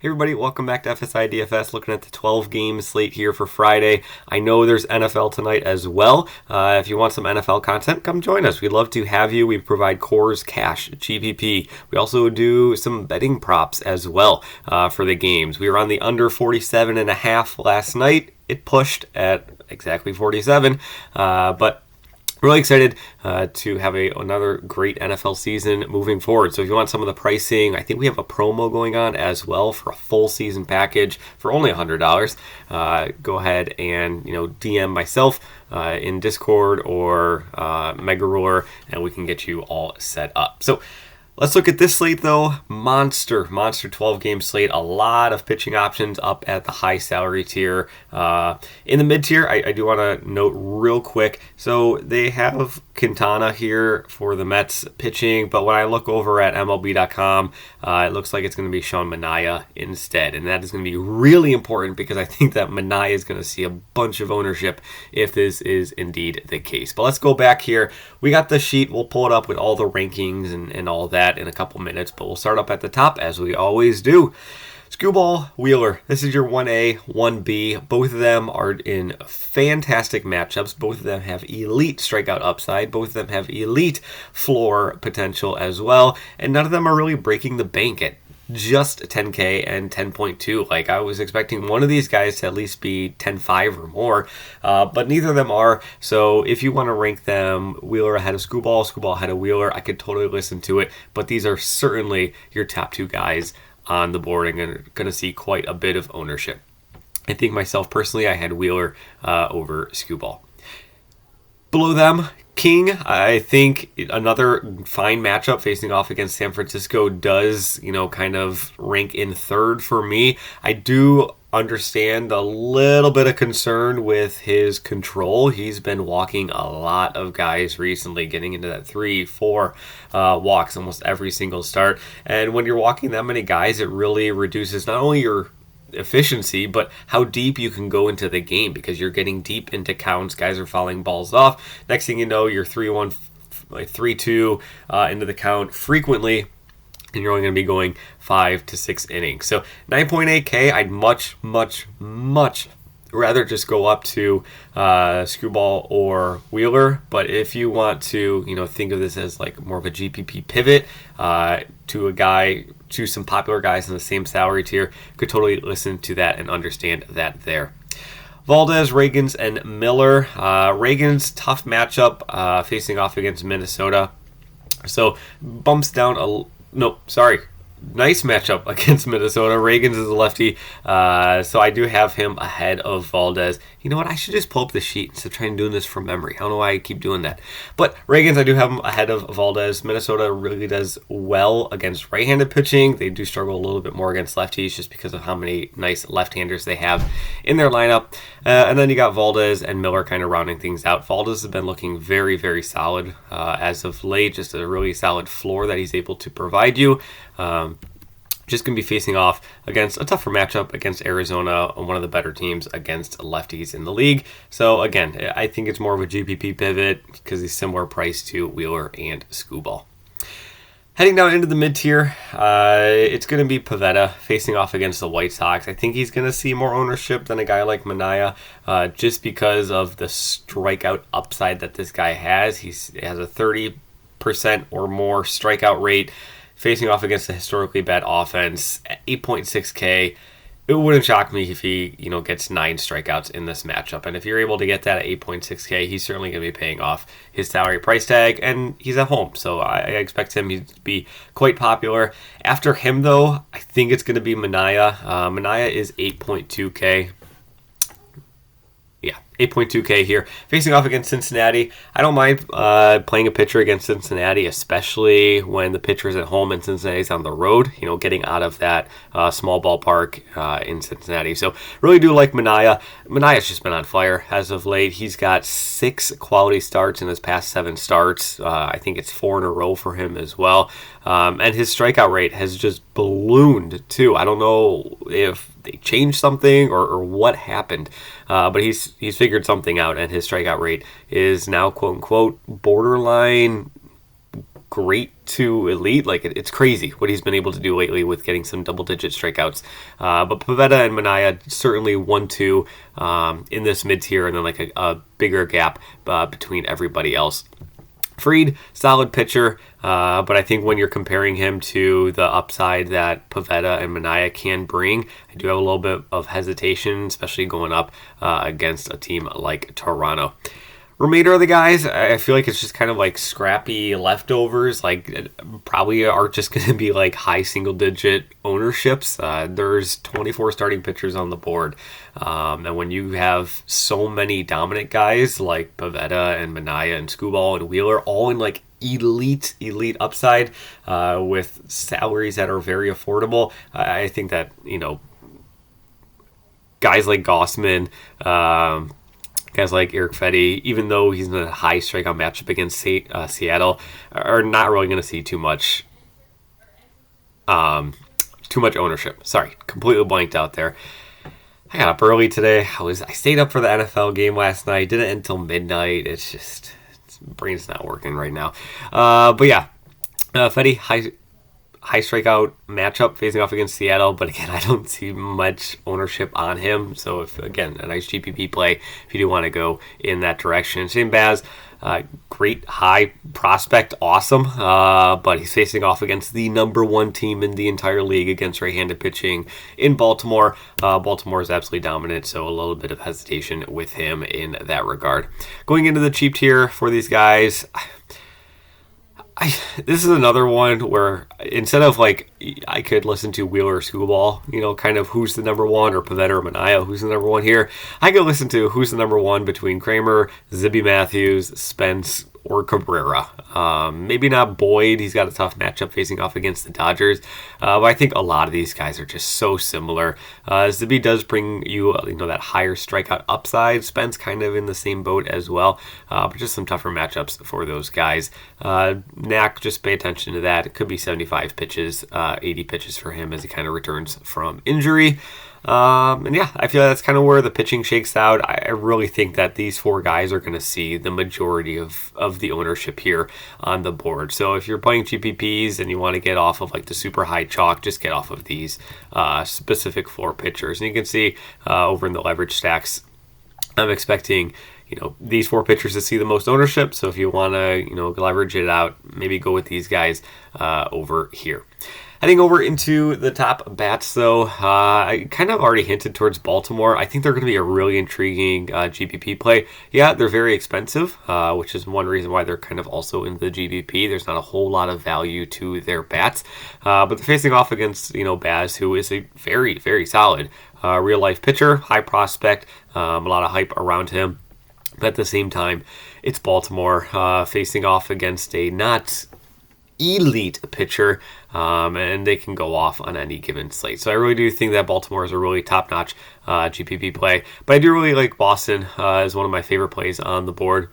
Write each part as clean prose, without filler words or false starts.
Hey everybody, welcome back to FSi DFS, looking at the 12-game slate here for Friday. I know there's NFL tonight as well. If you want some NFL content, come join us. We'd love to have you. We provide cores, cash, GPP. We also do some betting props as well for the games. We were on the under 47.5 last night. It pushed at exactly 47, but really excited to have another great NFL season moving forward. So if you want some of the pricing, I think we have a promo going on as well for a full season package for only $100. Go ahead and DM myself in Discord or Mega Ruler, and we can get you all set up. So let's look at this slate though. Monster 12-game slate. A lot of pitching options up at the high salary tier. In the mid tier, I do want to note real quick. So they have Quintana here for the Mets pitching, but when I look over at MLB.com, it looks like it's going to be Sean Manaea instead, and that is going to be really important because I think that Manaea is going to see a bunch of ownership if this is indeed the case. But let's go back here. We got the sheet. We'll pull it up with all the rankings and all that in a couple minutes, but we'll start up at the top as we always do. Skubal, Wheeler. This is your 1A, 1B. Both of them are in fantastic matchups. Both of them have elite strikeout upside. Both of them have elite floor potential as well. And none of them are really breaking the bank at just 10K and 10.2. Like, I was expecting one of these guys to at least be 10.5 or more, but neither of them are. So if you want to rank them, Wheeler ahead of Skubal ahead of Wheeler, I could totally listen to it. But these are certainly your top two guys on the board and going to see quite a bit of ownership. I think myself personally, I had Wheeler over Skubal. Below them, King. I think another fine matchup facing off against San Francisco does, kind of rank in third for me. I do understand a little bit of concern with his control. He's been walking a lot of guys recently, getting into that 3-4 walks almost every single start. And when you're walking that many guys, it really reduces not only your efficiency, but how deep you can go into the game because you're getting deep into counts. Guys are fouling balls off. Next thing you know, you're 3-1, 3-2 into the count frequently, and you're only going to be going 5 to 6 innings. So 9.8K, I'd much rather just go up to Skubal or Wheeler. But if you want to, think of this as like more of a GPP pivot to some popular guys in the same salary tier, could totally listen to that and understand that there. Valdez, Ragans, and Miller. Ragans, tough matchup facing off against Minnesota. So bumps down nice matchup against Minnesota. Ragans is a lefty, so I do have him ahead of Valdez. You know what? I should just pull up the sheet instead of trying doing this from memory. I don't know why I keep doing that. But Ragans, I do have him ahead of Valdez. Minnesota really does well against right-handed pitching. They do struggle a little bit more against lefties just because of how many nice left-handers they have in their lineup. And then you got Valdez and Miller kind of rounding things out. Valdez has been looking very, very solid as of late. Just a really solid floor that he's able to provide you. Just going to be facing off against a tougher matchup against Arizona, one of the better teams against lefties in the league. So again, I think it's more of a GPP pivot because he's similar price to Wheeler and Skubal. Heading down into the mid-tier, it's going to be Pivetta facing off against the White Sox. I think he's going to see more ownership than a guy like Manaea just because of the strikeout upside that this guy has. He has a 30% or more strikeout rate. Facing off against a historically bad offense at 8.6K, it wouldn't shock me if he, gets 9 strikeouts in this matchup. And if you're able to get that at 8.6K, he's certainly going to be paying off his salary price tag, and he's at home. So I expect him to be quite popular. After him, though, I think it's going to be Manaea. Manaea is 8.2K. Yeah, 8.2K here. Facing off against Cincinnati. I don't mind playing a pitcher against Cincinnati, especially when the pitcher is at home and Cincinnati's on the road, getting out of that small ballpark in Cincinnati. So really do like Manaea. Manaea's just been on fire as of late. He's got 6 quality starts in his past 7 starts. I think it's 4 in a row for him as well. And his strikeout rate has just ballooned too. I don't know if they changed something or what happened, but he's figured something out, and his strikeout rate is now quote unquote borderline great to elite. Like it's crazy what he's been able to do lately with getting some double-digit strikeouts. But Pivetta and Manaea certainly 1-2 in this mid-tier, and then like a bigger gap between everybody else. Fried, solid pitcher, but I think when you're comparing him to the upside that Pivetta and Manaea can bring, I do have a little bit of hesitation, especially going up against a team like Toronto. Remainder of the guys, I feel like it's just kind of like scrappy leftovers, like probably are just going to be like high single-digit ownerships. There's 24 starting pitchers on the board. And when you have so many dominant guys like Pivetta and Manaea and Skubal and Wheeler all in like elite upside with salaries that are very affordable, I think that, guys like Gossman, guys like Eric Fedde, even though he's in a high strikeout matchup against Seattle, are not really going to see too much ownership. Sorry, completely blanked out there. I got up early today. I stayed up for the NFL game last night. Didn't end until midnight. It's just brain's not working right now. But yeah, Fedde, high strikeout matchup facing off against Seattle, but again, I don't see much ownership on him. So if, again, a nice GPP play if you do want to go in that direction. Shane Baz, great high prospect, awesome, but he's facing off against the number one team in the entire league against right-handed pitching in Baltimore. Baltimore is absolutely dominant, so a little bit of hesitation with him in that regard. Going into the cheap tier for these guys, this is another one where instead of like I could listen to Wheeler or Skubal, kind of who's the number one, or Pivetta or Manaea, who's the number one here, I could listen to who's the number one between Kramer, Zibby Matthews, Spence, or Cabrera. Maybe not Boyd. He's got a tough matchup facing off against the Dodgers. But I think a lot of these guys are just so similar. Zibby does bring you, that higher strikeout upside. Spence kind of in the same boat as well. But just some tougher matchups for those guys. Knack, just pay attention to that. It could be 75 pitches, 80 pitches for him as he kind of returns from injury. And yeah, I feel that's kind of where the pitching shakes out. I really think that these four guys are going to see the majority of the ownership here on the board. So if you're playing GPPs and you want to get off of like the super high chalk, just get off of these specific four pitchers. And you can see over in the leverage stacks, I'm expecting these four pitchers to see the most ownership. So if you want to leverage it out, maybe go with these guys over here. Heading over into the top bats, though, I kind of already hinted towards Baltimore. I think they're going to be a really intriguing GPP play. Yeah, they're very expensive, which is one reason why they're kind of also in the GPP. There's not a whole lot of value to their bats, but they're facing off against Baz, who is a very, very solid real-life pitcher, high prospect, a lot of hype around him. But at the same time, it's Baltimore facing off against a not elite pitcher, and they can go off on any given slate. So I really do think that Baltimore is a really top-notch GPP play. But I do really like Boston as one of my favorite plays on the board.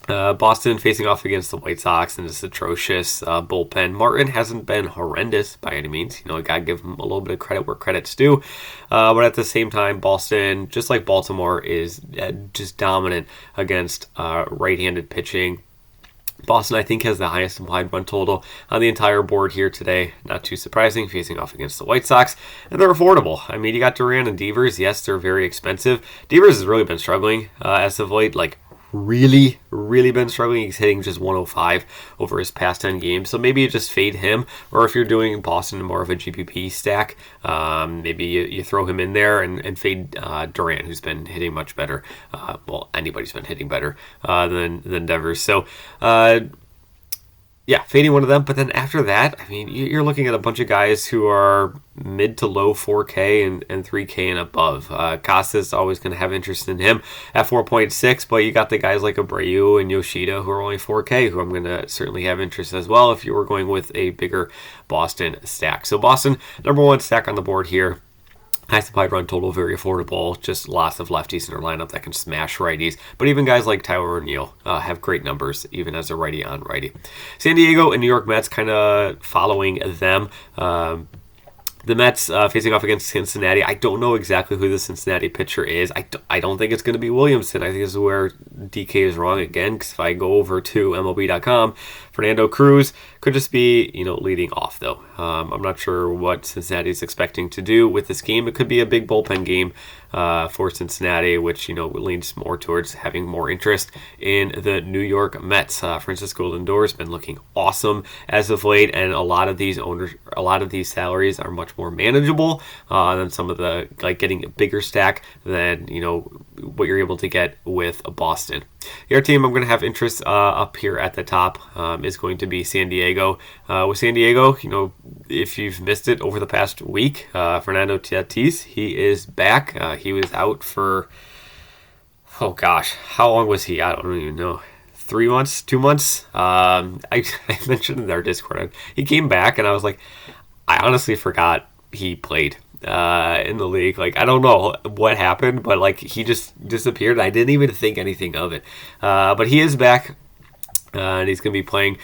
Boston facing off against the White Sox and this atrocious bullpen. Martin hasn't been horrendous by any means. I got to give him a little bit of credit where credit's due. But at the same time, Boston, just like Baltimore, is just dominant against right-handed pitching. Boston, I think, has the highest implied run total on the entire board here today. Not too surprising, facing off against the White Sox. And they're affordable. I mean, you got Duran and Devers. Yes, they're very expensive. Devers has really been struggling as of late, really been struggling. He's hitting just 105 over his past 10 games. So maybe you just fade him. Or if you're doing Boston more of a GPP stack, maybe you throw him in there and fade Durant, who's been hitting much better. Anybody's been hitting better than Devers. So, yeah, fading one of them. But then after that, I mean, you're looking at a bunch of guys who are mid to low 4K and 3K and above. Casas always going to have interest in him at 4.6, but you got the guys like Abreu and Yoshida who are only 4K, who I'm going to certainly have interest as well if you were going with a bigger Boston stack. So Boston, number one stack on the board here. High implied run total, very affordable. Just lots of lefties in their lineup that can smash righties. But even guys like Tyler O'Neill have great numbers, even as a righty on righty. San Diego and New York Mets kind of following them. The Mets facing off against Cincinnati. I don't know exactly who the Cincinnati pitcher is. I don't think it's going to be Williamson. I think this is where DK is wrong again, because if I go over to MLB.com, Fernando Cruz could just be, leading off, though. I'm not sure what Cincinnati is expecting to do with this game. It could be a big bullpen game for Cincinnati, which, leans more towards having more interest in the New York Mets. Francisco Lindor has been looking awesome as of late, and a lot of these salaries are much more manageable than some of the, getting a bigger stack than, what you're able to get with Boston. The other team I'm going to have interest up here at the top is going to be San Diego. With San Diego, if you've missed it over the past week, Fernando Tatis, he is back. He was out for, oh gosh, how long was he? I don't even know. 3 months, 2 months. I mentioned in our Discord, he came back and I was like, I honestly forgot he played in the league. I don't know what happened, but he just disappeared. I didn't even think anything of it. But he is back, and he's going to be playing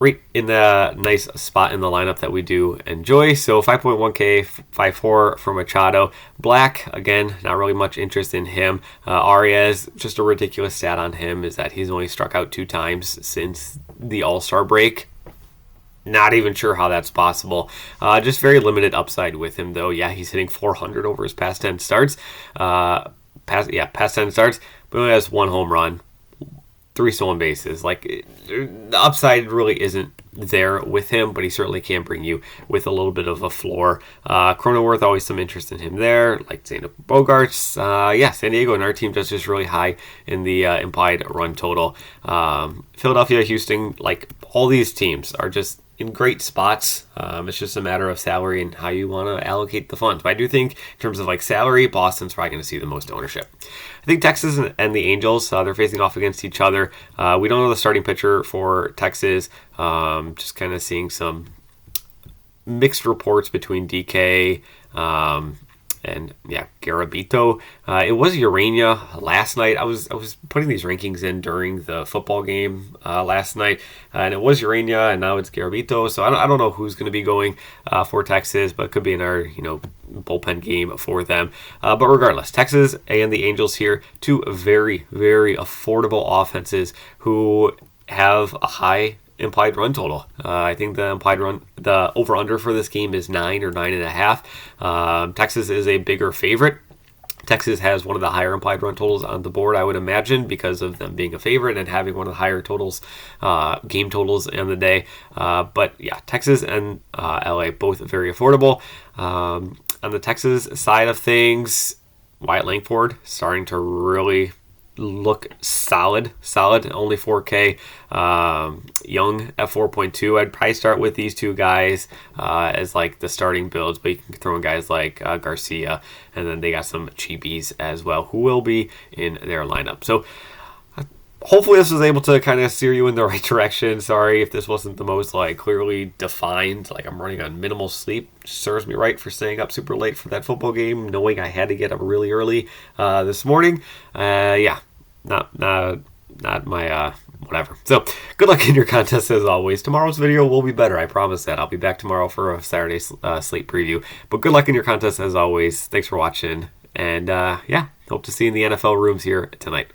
right in the nice spot in the lineup that we do enjoy. So 5.1K, 5.4 for Machado. Black, again, not really much interest in him. Arias, just a ridiculous stat on him is that he's only struck out 2 times since the All-Star break. Not even sure how that's possible. Just very limited upside with him, though. Yeah, he's hitting 400 over his past 10 starts. Past 10 starts, but only has 1 home run, 3 stolen bases. The upside really isn't there with him, but he certainly can bring you with a little bit of a floor. Cronenworth, always some interest in him there, like Xander Bogaerts. San Diego and our team does just really high in the implied run total. Philadelphia, Houston, all these teams are just in great spots. It's just a matter of salary and how you want to allocate the funds. But I do think in terms of salary, Boston's probably going to see the most ownership. I think Texas and the Angels, they're facing off against each other. We don't know the starting pitcher for Texas. Just kind of seeing some mixed reports between DK and Garabito. It was Urania last night. I was putting these rankings in during the football game last night, and it was Urania, and now it's Garabito. So I don't know who's going to be going for Texas, but it could be in our bullpen game for them. But regardless, Texas and the Angels here, 2 very, very affordable offenses who have a high implied run total. I think the over-under for this game is 9 or 9.5. Texas is a bigger favorite. Texas has one of the higher implied run totals on the board, I would imagine, because of them being a favorite and having one of the higher totals, game totals in the day. But yeah, Texas and LA both very affordable. On the Texas side of things, Wyatt Langford starting to really look solid, only 4K. Young at 4.2. I'd probably start with these 2 guys as the starting builds, but you can throw in guys like Garcia, and then they got some cheapies as well who will be in their lineup. So hopefully this was able to kind of steer you in the right direction. Sorry if this wasn't the most clearly defined. I'm running on minimal sleep. Serves me right for staying up super late for that football game, knowing I had to get up really early this morning. Not my whatever. So good luck in your contest as always. Tomorrow's video will be better. I promise that. I'll be back tomorrow for a Saturday slate preview. But good luck in your contest as always. Thanks for watching. And hope to see you in the NFL rooms here tonight.